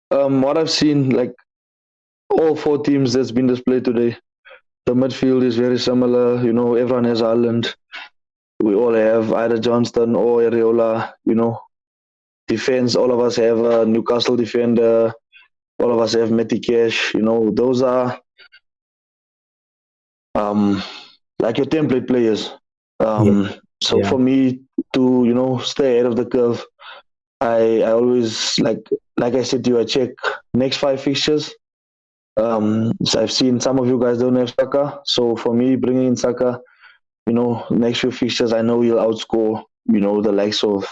what I've seen, like all 4 teams that's been displayed today, the midfield is very similar. Everyone has Ireland. We all have either Johnston or Areola. Defense. All of us have a Newcastle defender. All of us have Matty Cash. Those are like your template players. So for me to stay ahead of the curve, I always like I said to you, I check next 5 fixtures. So I've seen some of you guys don't have Saka, so for me bringing in Saka, next few fixtures I know he'll outscore the likes of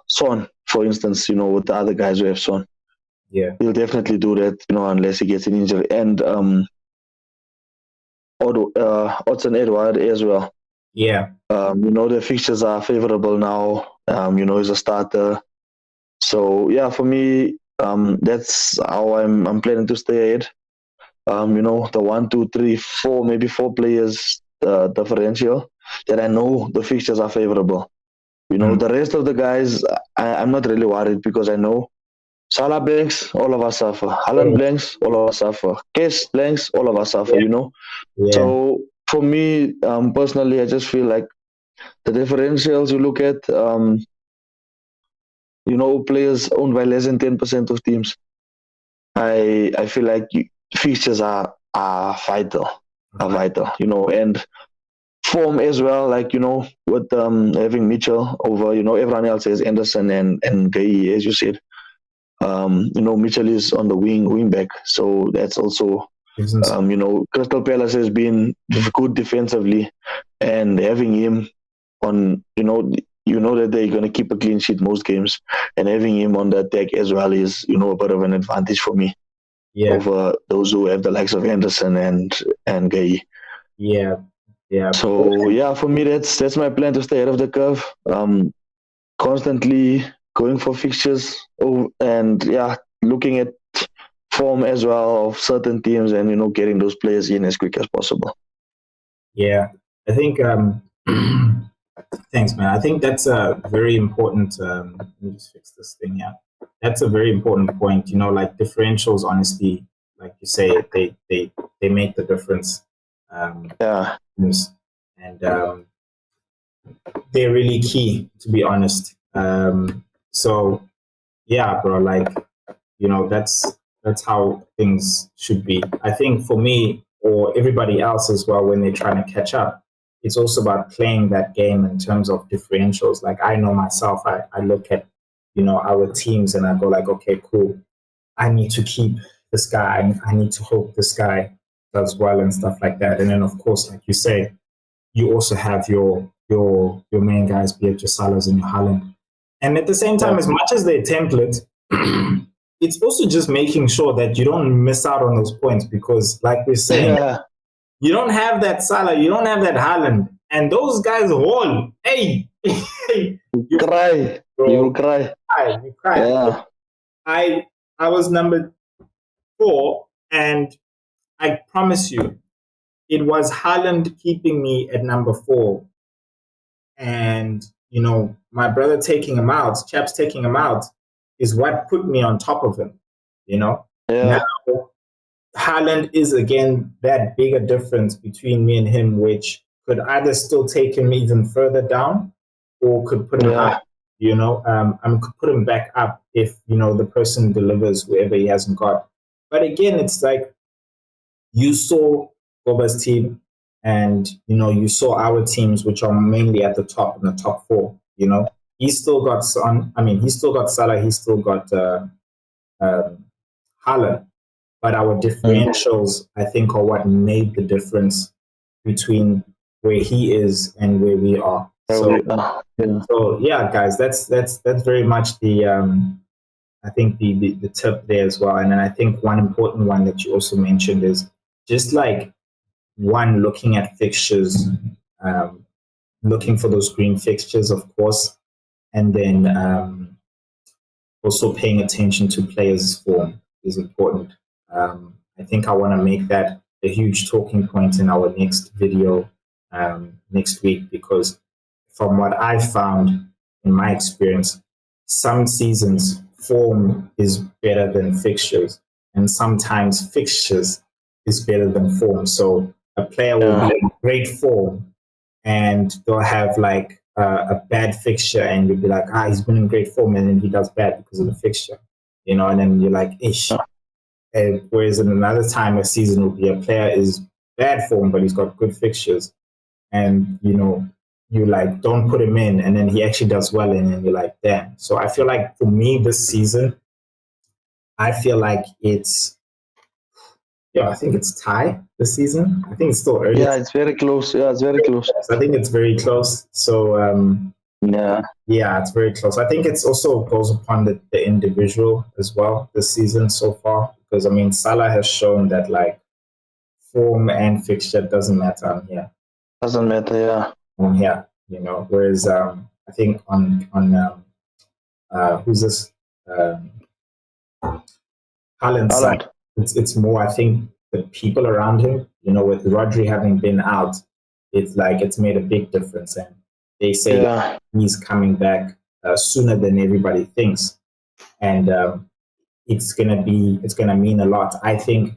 Son, for instance. With the other guys who have Son, he'll definitely do that. Unless he gets an injury, and Odson Edward as well. Yeah. The fixtures are favorable now. He's a starter. So yeah, for me, that's how I'm planning to stay ahead. The 1, 2, 3, 4, maybe 4 players differential that I know the fixtures are favorable. The rest of the guys, I'm not really worried because I know Salah blanks, all of us suffer. Haaland blanks, all of us suffer. Case blanks, all of us suffer. Yeah. So for me, personally, I just feel like the differentials you look at, players owned by less than 10% of teams. I feel like fixtures are vital, and form as well. Like with having Mitchell over, everyone else has Anderson and Gay, as you said. Mitchell is on the wing back, so that's also Crystal Palace has been good defensively, and having him on, that they're going to keep a clean sheet most games, and having him on the attack as well is a bit of an advantage for me over those who have the likes of Anderson and Gay. So yeah, for me that's my plan, to stay ahead of the curve, constantly going for fixtures, and looking at form as well of certain teams, and getting those players in as quick as possible. Yeah, I think. Thanks, man. I think that's a very important. Let me just fix this thing here. That's a very important point. Like differentials, honestly, like you say, they make the difference. Yeah. And they're really key, to be honest. So yeah, bro, like that's how things should be. I think for me or everybody else as well, when they're trying to catch up, it's also about playing that game in terms of differentials. Like I know myself, I look at our teams and I go like, okay, cool. I need to keep this guy. I need to hope this guy does well and stuff like that. And then of course, like you say, you also have your main guys, be it your Salahs and your Haaland. And at the same time, as much as they're template, it's also just making sure that you don't miss out on those points because, like we're saying, you don't have that Salah, you don't have that Haaland, and those guys all, hey, you cry, bro. You cry. You cry. Yeah. I was number 4, and I promise you, it was Haaland keeping me at number 4, and my brother taking him out, Chaps taking him out, is what put me on top of him. Yeah. Now Haaland is again that bigger difference between me and him, which could either still take him even further down, or could put him up. Could put him back up if the person delivers whoever he hasn't got. But again, it's like you saw Boba's team, and you saw our teams, which are mainly at the top in the top 4. He's still got Son. I mean, he's still got Salah. He's still got Haaland. But our differentials, I think, are what made the difference between where he is and where we are. So yeah, guys, that's very much the I think the tip there as well. And then I think one important one that you also mentioned is just like looking at fixtures, looking for those green fixtures, of course, and then also paying attention to players' form is important. I think I want to make that a huge talking point in our next video next week, because from what I've found in my experience, some seasons form is better than fixtures, and sometimes fixtures is better than form. So a player will be in great form and they'll have like a bad fixture, and you'll be like, he's been in great form, and then he does bad because of the fixture, and then you're like, ish. Whereas in another time, a season will be a player is bad form, but he's got good fixtures, and you like don't put him in, and then he actually does well, and then you're like, damn. So I feel like for me this season, I feel like it's I think it's tie this season. I think it's still early. Yeah, it's very close. Yeah, it's very close. I think it's very close. So yeah, it's very close. I think it's also goes upon the individual as well this season so far, because I mean Salah has shown that like form and fixture doesn't matter on here. Doesn't matter, yeah. On here, Whereas I think on who's this Haaland's side, it's more, I think, the people around him. With Rodri having been out, it's like it's made a big difference, and they say he's coming back sooner than everybody thinks, and it's gonna mean a lot. I think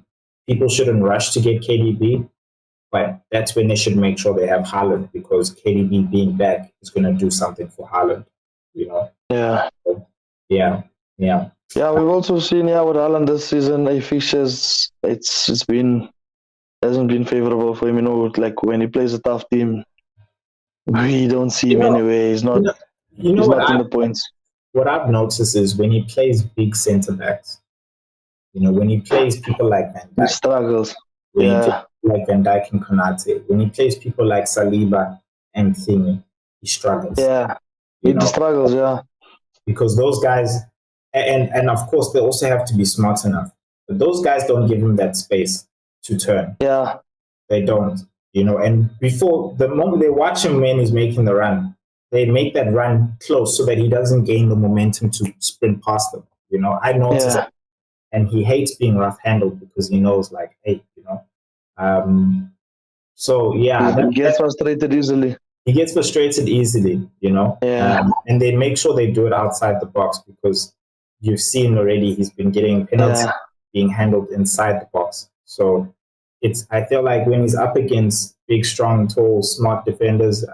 people shouldn't rush to get KDB, but that's when they should make sure they have Haaland, because KDB being back is gonna do something for Haaland. Yeah. So, yeah. Yeah, we've also seen with Haaland this season, fixtures hasn't been favorable for him. Like when he plays a tough team, we don't see him anyway. He's not. He's not in the points. What I've noticed is when he plays big centre backs, when he plays people like Van Dijk, he struggles. Like Van Dijk and Konate. When he plays people like Saliba and Thingy, he struggles. Yeah, he struggles. Yeah, because those guys. And of course, they also have to be smart enough. But those guys don't give him that space to turn. Yeah. They don't, And before, the moment they watch him when he's making the run, they make that run close so that he doesn't gain the momentum to sprint past them. I noticed that. and he hates being rough handled because he knows, like, hey, Um, so yeah, He gets frustrated easily. he gets frustrated easily, Yeah, and they make sure they do it outside the box because you've seen already he's been getting penalties yeah. being handled inside the box. So I feel like when he's up against big, strong, tall, smart defenders,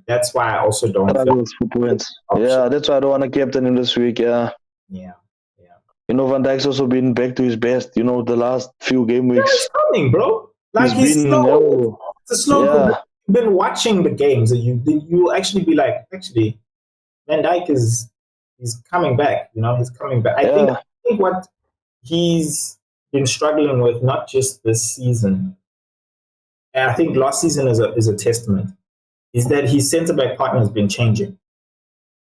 that's why I also don't feel Struggles for points. option. Yeah, that's why I don't want to captain him this week. Yeah. Yeah, yeah. Van Dijk's also been back to his best. The last few game Yeah, weeks, it's coming, bro. Like he's he's been, slow. It's a slow progression. yeah, You've been watching the games, and you actually be like, actually, Van Dijk he's coming back. He's coming back. I think what he's been struggling with, not just this season, and I think last season is a testament, is that his centre back partner has been changing.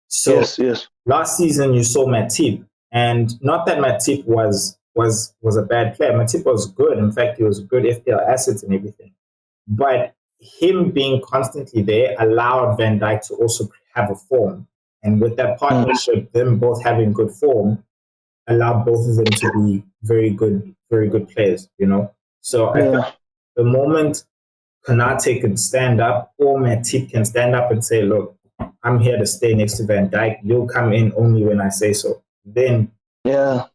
So yes. last season you saw Matip, and not that Matip was a bad player. Matip was good. In fact, he was a good FPL asset and everything. But him being constantly there allowed Van Dijk to also have a form. And with that Mm, partnership, them both having good form, allowed both of them to be very good players. So I think yeah, the moment Konate can stand up or Matip can stand up and say, look, I'm here to stay next to Van Dijk. You'll come in only when I say so. Then yeah.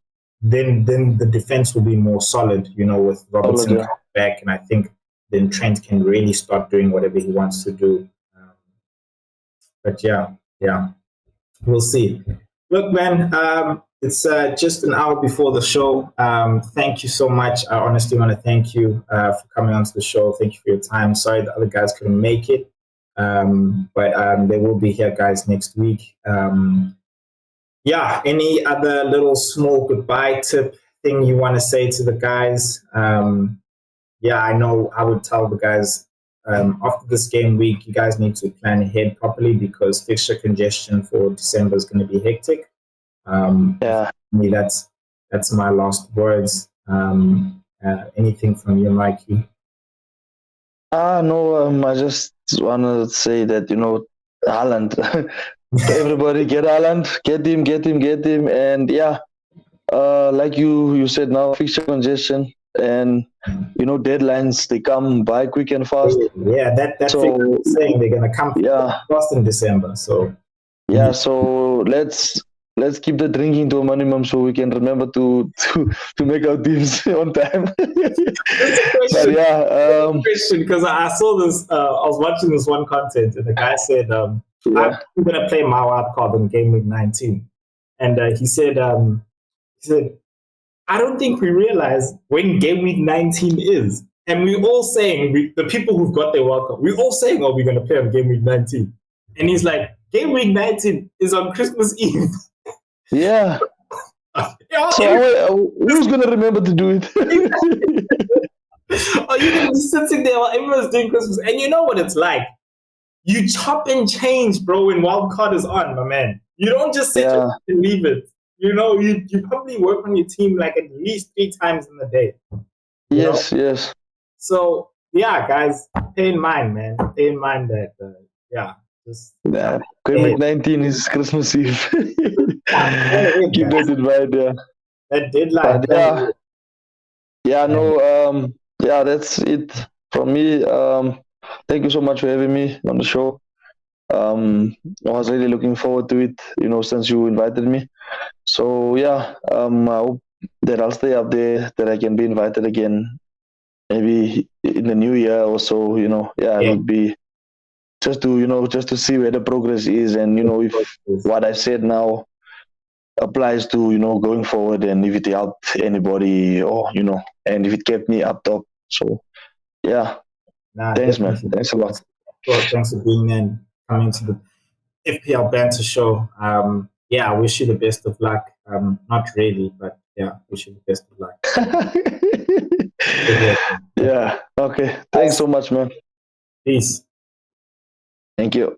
then the defense will be more solid, with Solid, Robertson yeah. coming back, and I think then Trent can really start doing whatever he wants to do. But yeah, we'll see. Look, man, it's just an hour before the show. Thank you so much. I honestly want to thank you for coming onto the show. Thank you for your time. Sorry the other guys couldn't make it, but they will be here, guys, next week. Yeah, any other little small goodbye tip thing you want to say to the guys? Yeah, I know I would tell the guys after this game week, you guys need to plan ahead properly because fixture congestion for December is going to be hectic. Yeah. For me, that's my last words. Anything from you, Mikey? No, I just want to say that, Haaland. Everybody get Haaland, get him. And yeah, like you said now, fixture congestion and, deadlines, they come by quick and fast. Yeah, that figure So, is saying they're going to come yeah, fast in December. So you yeah. need So let's keep the drinking to a minimum so we can remember to make our teams on time. That's a But question. yeah, Question because I saw this. I was watching this one content, and the guy said, "I'm yeah, going to play my wild card on Game Week 19," and he said, "I don't think we realize when Game Week 19 is." And we're all saying, the people who've got their wild card, we're all saying, "Oh, we're going to play on Game Week 19," and he's like, "Game Week 19 is on Christmas Eve." yeah. Yeah, So who's gonna remember to do it? are you going to be sitting there while everyone's doing Christmas? And you know what it's like. You chop and change, bro, when wildcard is on, my man. You don't just sit Yeah. and leave it. You probably work on your team like at least 3 times in the day. Yes. So yeah, guys, pay in mind, man. Pay in mind that just Nah. hey, COVID-19 is Christmas Eve. Keep guys. that in mind, yeah. That deadline. But yeah, no, yeah, that's it from me. Thank you so much for having me on the show. I was really looking forward to it, since you invited me. So yeah, I hope that I'll stay up there, that I can be invited again, maybe in the new year or so. Yeah, it Yeah. would be just to see where the progress is, and if what I said now applies to going forward, and if it helped anybody, or and if it kept me up top. So yeah, Nah, thanks, man. definitely. Thanks a lot. Well, thanks for being there and coming to the FPL Banter Show. Yeah, I wish you the best of luck. Not really, but yeah, wish you the best of luck. Yeah. Okay. Thanks so much, man. Peace. Thank you.